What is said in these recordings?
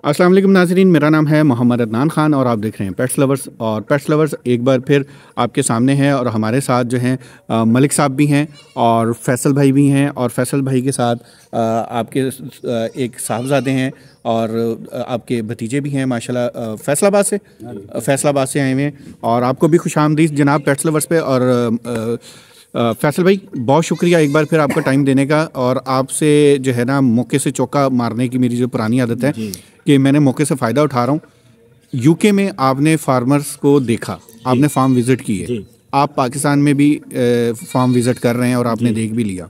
अस्सलाम वालेकुम नाज़रीन, मेरा नाम है मोहम्मद अदनान ख़ान और आप देख रहे हैं पेट्स लवर्स। और पेट्स लवर्स एक बार फिर आपके सामने है और हमारे साथ जो हैं मलिक साहब भी हैं और फैसल भाई भी हैं। और फैसल भाई के साथ आपके एक साहबजादे हैं और आपके भतीजे भी हैं माशाल्लाह, फैसलाबाद से आए हुए हैं। और आपको भी खुशामदीद जनाब पेट्स लवर्स पे। और फैसल भाई, बहुत शुक्रिया एक बार फिर आपका टाइम देने का। और आपसे जो है ना मौके से चौका मारने की मेरी जो पुरानी आदत है कि मैंने मौके से फ़ायदा उठा रहा हूँ। यूके में आपने फार्मर्स को देखा, आपने फार्म विज़िट की है, आप पाकिस्तान में भी फार्म विज़िट कर रहे हैं और आपने देख भी लिया।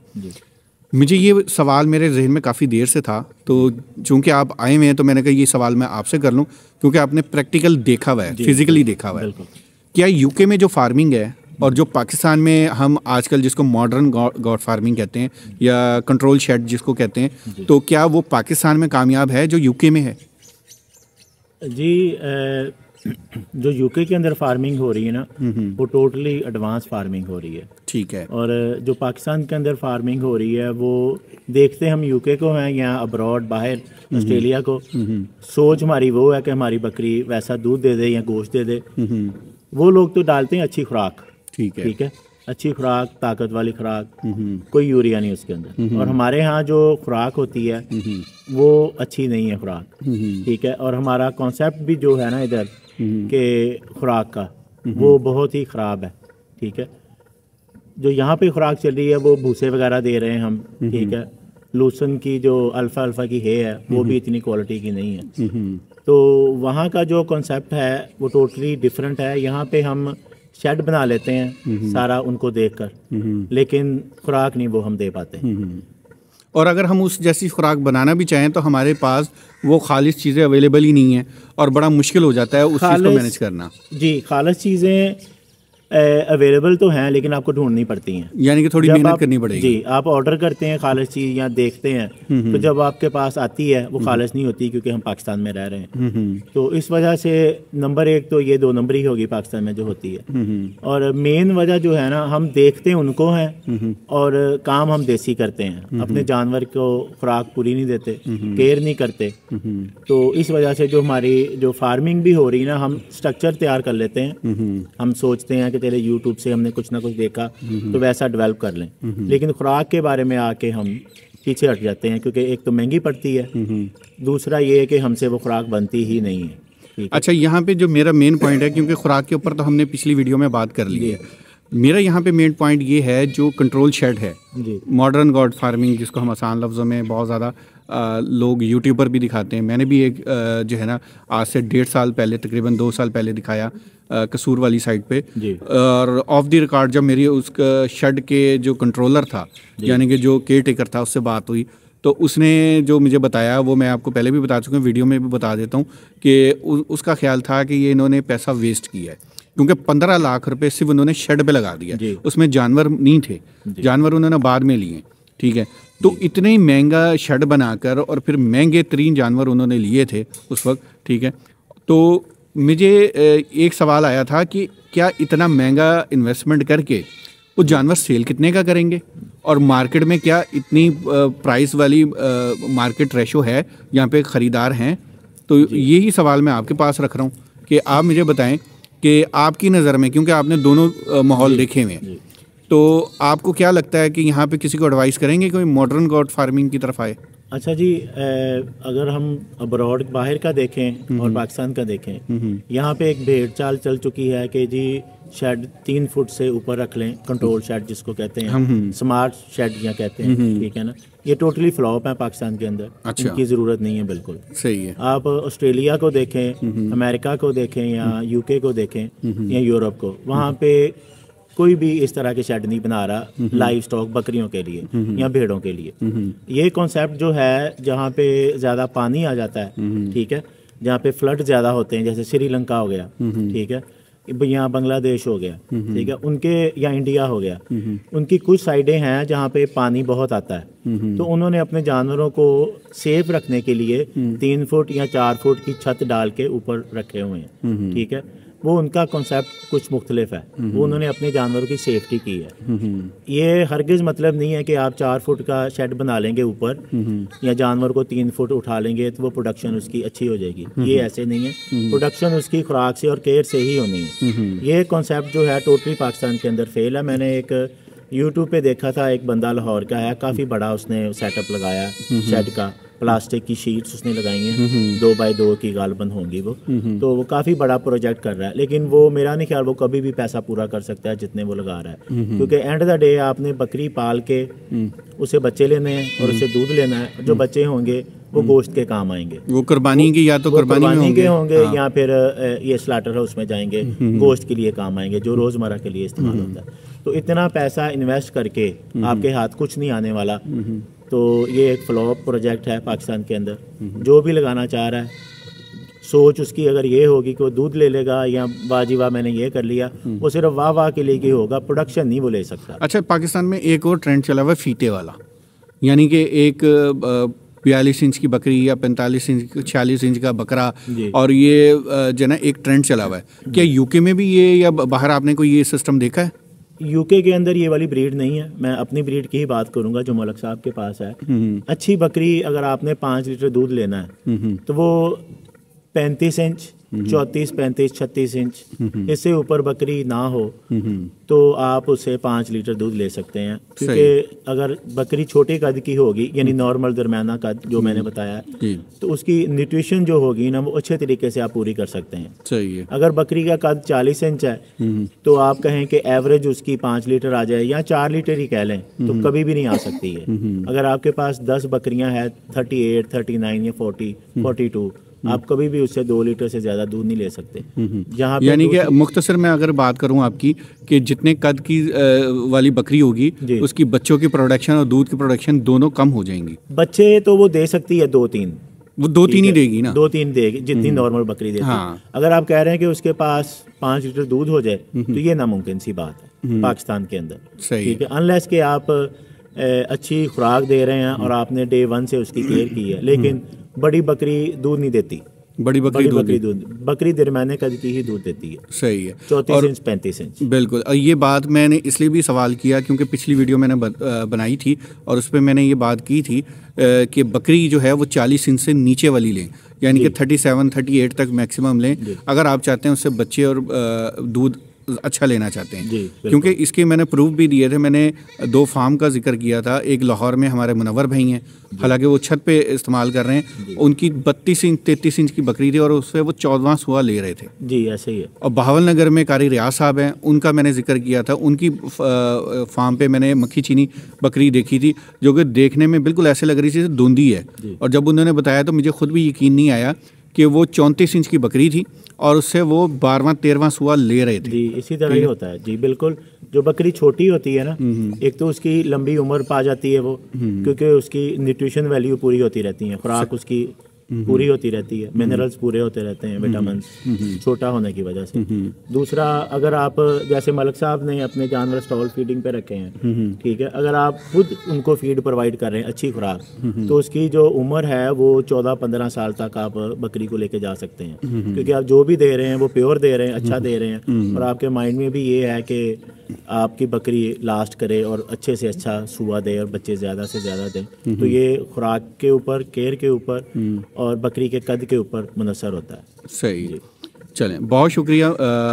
मुझे ये सवाल मेरे जहन में काफ़ी देर से था, तो चूँकि आप आए हुए हैं तो मैंने कहा ये सवाल मैं आपसे कर लूँ, क्योंकि आपने प्रैक्टिकल देखा हुआ है, फिज़िकली देखा हुआ है। क्या यूके में जो फार्मिंग है और जो पाकिस्तान में हम आजकल जिसको मॉडर्न गॉट फार्मिंग कहते हैं या कंट्रोल शेड जिसको कहते हैं, तो क्या वो पाकिस्तान में कामयाब है जो यूके में है? जी, जो यूके के अंदर फार्मिंग हो रही है ना, वो टोटली एडवांस फार्मिंग हो रही है। ठीक है। और जो पाकिस्तान के अंदर फार्मिंग हो रही है वो देखते हम यूके को हैं या अब्रॉड बाहर ऑस्ट्रेलिया को, सोच हमारी वो है कि हमारी बकरी वैसा दूध दे दे या गोश्त दे दे। वो लोग तो डालते हैं अच्छी खुराक, ठीक है, अच्छी खुराक, ताकत वाली खुराक, कोई यूरिया नहीं उसके अंदर। और हमारे यहाँ जो खुराक होती है वो अच्छी नहीं है खुराक, ठीक है। और हमारा कॉन्सेप्ट भी जो है ना इधर के खुराक का वो बहुत ही ख़राब है, ठीक है। जो यहाँ पे खुराक चल रही है वो भूसे वगैरह दे रहे हैं हम, ठीक है। लूसन की जो अल्फ़ा की है वो भी इतनी क्वालिटी की नहीं है। तो वहाँ का जो कॉन्सेप्ट है वो टोटली डिफरेंट है। यहाँ पे हम शेड बना लेते हैं सारा उनको देखकर, लेकिन खुराक नहीं वो हम दे पाते। और अगर हम उस जैसी खुराक बनाना भी चाहें तो हमारे पास वो खालिश चीज़ें अवेलेबल ही नहीं है और बड़ा मुश्किल हो जाता है उस चीज़ को मैनेज करना। जी, खालिश चीज़ें अवेलेबल तो हैं लेकिन आपको ढूंढनी पड़ती हैं, यानी कि थोड़ी मेहनत करनी पड़ेगी। जी, आप ऑर्डर करते हैं खालिश चीज़ या देखते हैं, तो जब आपके पास आती है वो खालिश नहीं होती, क्योंकि हम पाकिस्तान में रह रहे हैं। तो इस वजह से नंबर एक तो ये 2 नंबरी होगी पाकिस्तान में जो होती है। और मेन वजह जो है ना, हम देखते उनको हैं और काम हम देसी करते हैं, अपने जानवर को खुराक पूरी नहीं देते, केयर नहीं करते। तो इस वजह से जो हमारी जो फार्मिंग भी हो रही है ना, हम स्ट्रक्चर तैयार कर लेते हैं, हम सोचते हैं कि चले यूट्यूब से हमने कुछ ना कुछ देखा तो वैसा डेवलप कर लें, लेकिन खुराक के बारे में आके हम पीछे हट जाते हैं, क्योंकि एक तो महंगी पड़ती है, दूसरा ये है कि हमसे वो खुराक बनती ही नहीं है। अच्छा, यहाँ पे जो मेरा मेन पॉइंट है, क्योंकि खुराक के ऊपर तो हमने पिछली वीडियो में बात कर ली है, मेरा यहाँ पे मेन पॉइंट ये है जो कंट्रोल शेड है, मॉडर्न गॉड फार्मिंग जिसको हम आसान लफ्ज़ों में बहुत ज़्यादा लोग यूट्यूब पर भी दिखाते हैं। मैंने भी एक जो है ना आज से 1.5 साल पहले, तकरीबन 2 साल पहले दिखाया कसूर वाली साइड पे। और ऑफ द रिकॉर्ड जब मेरी उस शेड के जो कंट्रोलर था, यानी कि जो केयर टेकर था, उससे बात हुई तो उसने जो मुझे बताया वो मैं आपको पहले भी बता चुका हूँ, वीडियो में भी बता देता हूँ कि उसका ख्याल था कि ये इन्होंने पैसा वेस्ट किया है, क्योंकि 15 लाख रुपए सिर्फ उन्होंने शेड पे लगा दिया, उसमें जानवर नहीं थे, जानवर उन्होंने बाद में लिए, ठीक है। तो इतने ही महंगा शेड बनाकर और फिर महंगे तरीन जानवर उन्होंने लिए थे उस वक्त, ठीक है। तो मुझे एक सवाल आया था कि क्या इतना महंगा इन्वेस्टमेंट करके वो जानवर सेल कितने का करेंगे, और मार्केट में क्या इतनी प्राइस वाली मार्केट रेशो है, यहाँ पे ख़रीदार हैं? तो यही सवाल मैं आपके पास रख रहा हूँ कि आप मुझे बताएं कि आपकी नज़र में, क्योंकि आपने दोनों माहौल देखे हुए हैं, तो आपको क्या लगता है कि यहाँ पे किसी को एडवाइस करेंगे कोई मॉडर्न गॉट फार्मिंग की तरफ आए? अच्छा जी, अगर हम अब्रॉड बाहर का देखें और पाकिस्तान का देखें, यहाँ पे एक भेड़ चाल चल चुकी है कि जी शेड 3 फुट से ऊपर रख लें, कंट्रोल शेड जिसको कहते हैं, स्मार्ट शेड या कहते हैं, ठीक है ना। ये टोटली फ्लॉप है पाकिस्तान के अंदर। अच्छा। इनकी ज़रूरत नहीं है, बिल्कुल सही है। आप ऑस्ट्रेलिया को देखें, अमेरिका को देखें या यूके को देखें या यूरोप को, वहाँ पे कोई भी इस तरह के शेड नहीं बना रहा लाइव स्टॉक बकरियों के लिए या भेड़ों के लिए। ये कॉन्सेप्ट जो है, जहाँ पे ज़्यादा पानी आ जाता है, ठीक है, जहाँ पे फ्लड ज़्यादा होते हैं, जैसे श्रीलंका हो गया, ठीक है, यहाँ बांग्लादेश हो गया, ठीक है, उनके या इंडिया हो गया, उनकी कुछ साइडें हैं जहाँ पे पानी बहुत आता है, तो उन्होंने अपने जानवरों को सेफ रखने के लिए 3 फुट या 4 फुट की छत डाल के ऊपर रखे हुए हैं, ठीक है। वो उनका कॉन्सेप्ट कुछ मुख्तलिफ है। वो उन्होंने अपने जानवरों की सेफ्टी की है। ये हरगिज़ मतलब नहीं है कि आप 4 फुट का शेड बना लेंगे ऊपर या जानवर को 3 फुट उठा लेंगे तो वो प्रोडक्शन उसकी अच्छी हो जाएगी। ये ऐसे नहीं है, प्रोडक्शन उसकी खुराक से और केयर से ही होनी है। ये कॉन्सेप्ट जो है टोटली पाकिस्तान के अंदर फेल है। मैंने एक यूट्यूब पे देखा था, एक बंदा लाहौर का है, काफ़ी बड़ा उसने सेटअप लगाया शेड का, प्लास्टिक की शीट्स उसने लगाई हैं, 2 बाय 2 की गालबन होंगी वो, तो वो काफ़ी बड़ा प्रोजेक्ट कर रहा है। लेकिन वो मेरा नहीं ख्याल वो कभी भी पैसा पूरा कर सकता है जितने वो लगा रहा है, क्योंकि एंड द डे आपने बकरी पाल के उसे बच्चे लेने हैं और उसे दूध लेना है। जो बच्चे होंगे वो गोश्त के काम आएंगे, वो कुर्बानी के या तो कुर्बानी के होंगे या फिर ये स्लाटर हाउस में जाएंगे, गोश्त के लिए काम आएंगे जो रोज़मर्रा के लिए इस्तेमाल होता है। तो इतना पैसा इन्वेस्ट करके आपके हाथ कुछ नहीं आने वाला। तो ये एक फ्लॉप प्रोजेक्ट है पाकिस्तान के अंदर। जो भी लगाना चाह रहा है, सोच उसकी अगर ये होगी कि वो दूध ले लेगा या वाजी वाह मैंने ये कर लिया, वो सिर्फ वाह वाह के लिए ही होगा, प्रोडक्शन नहीं वो ले सकता। अच्छा, पाकिस्तान में एक और ट्रेंड चला हुआ है फीते वाला, यानी कि एक 42 इंच की बकरी या 45 इंच 46 इंच का बकरा, और ये जो ना एक ट्रेंड चला हुआ है। क्या यूके में भी ये या बाहर आपने कोई ये सिस्टम देखा है? यूके के अंदर ये वाली ब्रीड नहीं है। मैं अपनी ब्रीड की ही बात करूंगा जो मलक साहब के पास है। अच्छी बकरी अगर आपने 5 लीटर दूध लेना है तो वो 35 इंच 34, 35, 36 इंच, इससे ऊपर बकरी ना हो तो आप उससे 5 लीटर दूध ले सकते हैं। क्योंकि अगर बकरी छोटे कद की होगी, यानी नॉर्मल दरमियाना कद जो मैंने बताया, तो उसकी न्यूट्रिशन जो होगी ना वो अच्छे तरीके से आप पूरी कर सकते हैं। सही है। अगर बकरी का कद 40 इंच है तो आप कहें कि एवरेज उसकी 5 लीटर आ जाए या 4 लीटर ही कह लें तो कभी भी नहीं आ सकती है। अगर आपके पास 10 बकरियां हैं 38, 39 या 40, 42, आप कभी भी उससे 2 लीटर से ज़्यादा दूध नहीं ले सकते। जहाँ यानी कि मुख्तसर में अगर बात करूँ आपकी कि जितने कद की वाली बकरी होगी उसकी बच्चों की प्रोडक्शन और दूध की प्रोडक्शन दोनों कम हो जाएंगी। बच्चे तो वो दे सकती है 2-3, वो 2-3 ही देगी ना, 2-3 देगी जितनी नॉर्मल बकरी देती है। अगर आप कह रहे हैं कि उसके पास 5 लीटर दूध हो जाए तो ये नामुमकिन सी बात है पाकिस्तान के अंदर। ठीक है, अनलेस के आप अच्छी खुराक दे रहे हैं और आपने डे 1 से उसकी केयर की है। लेकिन बड़ी बकरी दूध नहीं देती, बड़ी बकरी दरमियाने कद की ही दूध देती है। सही है। 34 इंच 35 इंच। बिल्कुल। और ये बात मैंने इसलिए भी सवाल किया क्योंकि पिछली वीडियो मैंने बनाई थी और उस पर मैंने ये बात की थी कि बकरी जो है वो 40 इंच से नीचे वाली लें, यानी कि 37, 38 तक मैक्सिमम लें अगर आप चाहते हैं उससे बच्चे और दूध अच्छा लेना चाहते हैं। क्योंकि इसके मैंने प्रूफ भी दिए थे। मैंने 2 फार्म का जिक्र किया था। एक लाहौर में हमारे मुनव्वर भाई हैं, हालांकि वो छत पे इस्तेमाल कर रहे हैं। उनकी 32 इंच 33 इंच की बकरी थी और उससे वो 14वां सुआ ले रहे थे। जी ऐसे ही है। और बहावल नगर में कारी रियाज साहब हैं, उनका मैंने जिक्र किया था। उनकी फार्म पे मैंने मक्खी चीनी बकरी देखी थी जो कि देखने में बिल्कुल ऐसे लग रही थी जैसे धुंधी है। और जब उन्होंने बताया तो मुझे खुद भी यकीन नहीं आया कि वो 34 इंच की बकरी थी और उससे वो 12वां 13वां सुआ ले रहे थे। जी इसी तरह ही होता है। जी बिल्कुल। जो बकरी छोटी होती है ना, एक तो उसकी लंबी उम्र पा जाती है वो, क्योंकि उसकी न्यूट्रिशन वैल्यू पूरी होती रहती है, खुराक उसकी पूरी होती रहती है, मिनरल्स पूरे होते रहते हैं, विटामिन छोटा होने की वजह से। दूसरा, अगर आप जैसे मलक साहब ने अपने जानवर स्टॉल फीडिंग पे रखे हैं, ठीक है, अगर आप खुद उनको फीड प्रोवाइड कर रहे हैं अच्छी खुराक, तो उसकी जो उम्र है वो 14-15 साल तक आप बकरी को लेके जा सकते हैं। क्योंकि आप जो भी दे रहे हैं वो प्योर दे रहे हैं, अच्छा दे रहे हैं, और आपके माइंड में भी ये है कि आपकी बकरी लास्ट करे और अच्छे से अच्छा सुआ दे और बच्चे ज़्यादा से ज़्यादा दें। तो ये खुराक के ऊपर, केयर के ऊपर और बकरी के कद के ऊपर मुनसर होता है। सही। चलें, बहुत शुक्रिया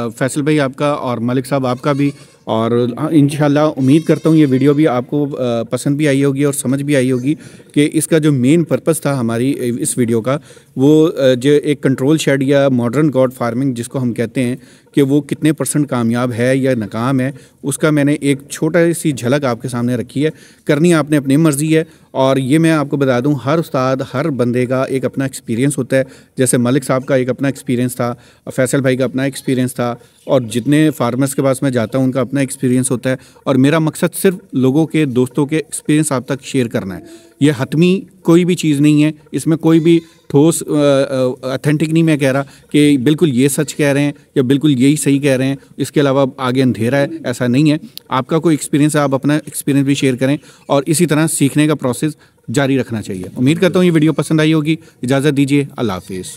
फैसल भाई आपका और मलिक साहब आपका भी। और इंशाल्लाह उम्मीद करता हूँ ये वीडियो भी आपको पसंद भी आई होगी और समझ भी आई होगी कि इसका जो मेन पर्पस था हमारी इस वीडियो का, वो जो एक कंट्रोल शेड या मॉडर्न गॉड फार्मिंग जिसको हम कहते हैं कि वो कितने % कामयाब है या नाकाम है, उसका मैंने एक छोटा सी झलक आपके सामने रखी है। करनी आपने अपनी मर्ज़ी है। और ये मैं आपको बता दूं, हर उस्ताद, हर बंदे का एक अपना एक्सपीरियंस होता है। जैसे मलिक साहब का एक अपना एक्सपीरियंस था, फैसल भाई का अपना एक्सपीरियंस था, और जितने फार्मर्स के पास मैं जाता हूं उनका अपना एक्सपीरियंस होता है। और मेरा मकसद सिर्फ लोगों के, दोस्तों के एक्सपीरियंस आप तक शेयर करना है। ये हतमी कोई भी चीज़ नहीं है, इसमें कोई भी ठोस ऑथेंटिक नहीं मैं कह रहा कि बिल्कुल ये सच कह रहे हैं या बिल्कुल यही सही कह रहे हैं, इसके अलावा आगे अंधेरा है, ऐसा नहीं है। आपका कोई एक्सपीरियंस है, आप अपना एक्सपीरियंस भी शेयर करें और इसी तरह सीखने का प्रोसेस जारी रखना चाहिए। उम्मीद करता हूँ ये वीडियो पसंद आई होगी। इजाज़त दीजिए, अल्लाह हाफिज़।